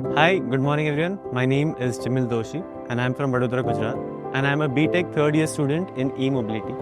Hi, good morning everyone. My name is Jimil Doshi and I'm from Vadodara, Gujarat, and I'm a B.Tech third year student in eMobility.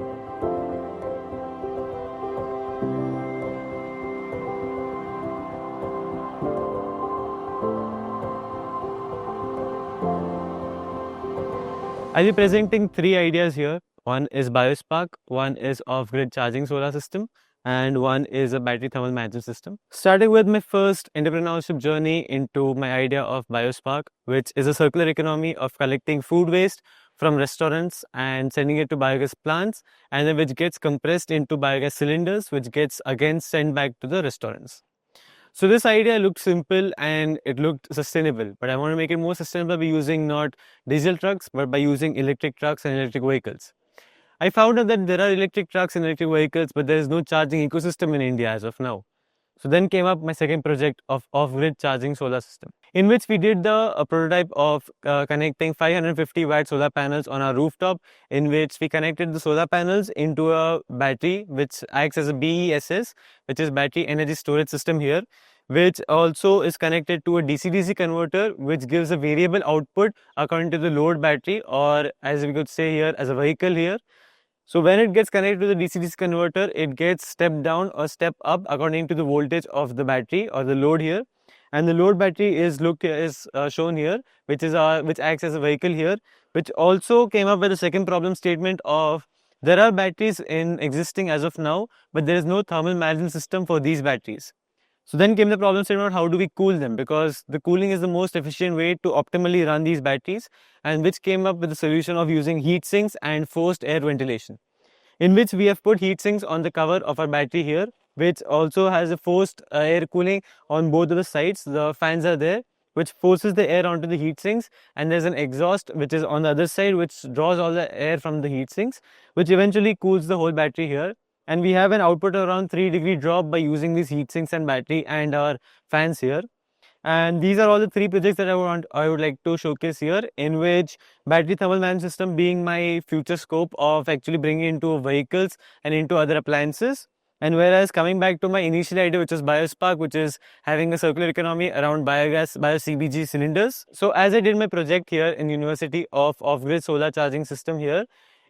I'll be presenting three ideas here. One is BioSpark, one is off-grid charging solar system, and one is a battery thermal management system. Starting with my first entrepreneurship journey into my idea of BioSpark, which is a circular economy of collecting food waste from restaurants and sending it to biogas plants, and then which gets compressed into biogas cylinders, which gets again sent back to the restaurants. So this idea looked simple and it looked sustainable, but I want to make it more sustainable by using not diesel trucks, but by using electric trucks and electric vehicles. I found out that there are electric trucks and electric vehicles, but there is no charging ecosystem in India as of now. So then came up my second project of off-grid charging solar system, in which we did the prototype of connecting 550-watt solar panels on our rooftop, in which we connected the solar panels into a battery which acts as a BESS, which is battery energy storage system here, which also is connected to a DC-DC converter, which gives a variable output according to the load battery, or as we could say here, as a vehicle here. So when it gets connected to the DC-DC converter, it gets step down or step up according to the voltage of the battery or the load here. And the load battery is shown here, which acts as a vehicle here, which also came up with the second problem statement of there are batteries in existing as of now, but there is no thermal management system for these batteries. So then came the problem statement about how do we cool them, because the cooling is the most efficient way to optimally run these batteries, and which came up with the solution of using heat sinks and forced air ventilation, in which we have put heat sinks on the cover of our battery here, which also has a forced air cooling on both of the sides. The fans are there, which forces the air onto the heat sinks, and there's an exhaust which is on the other side, which draws all the air from the heat sinks, which eventually cools the whole battery here. And we have an output around 3-degree drop by using these heat sinks and battery and our fans here. And these are all the three projects that I would like to showcase here, in which battery thermal management system being my future scope of actually bringing into vehicles and into other appliances. And whereas coming back to my initial idea, which is BioSpark, which is having a circular economy around biogas, bio-CBG cylinders. So as I did my project here in University of off-grid solar charging system here,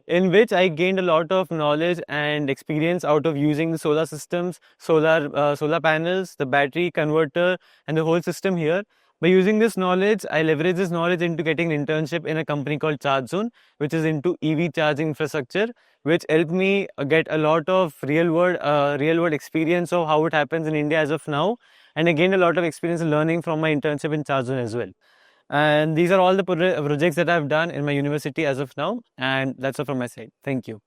in which I gained a lot of knowledge and experience out of using the solar systems, solar panels, the battery converter, and the whole system here. By using this knowledge, I leverage this knowledge into getting an internship in a company called ChargeZone, which is into EV charging infrastructure, which helped me get a lot of real world experience of how it happens in India as of now, and I gained a lot of experience learning from my internship in ChargeZone as well. And these are all the projects that I've done in my university as of now, and that's all from my side. Thank you.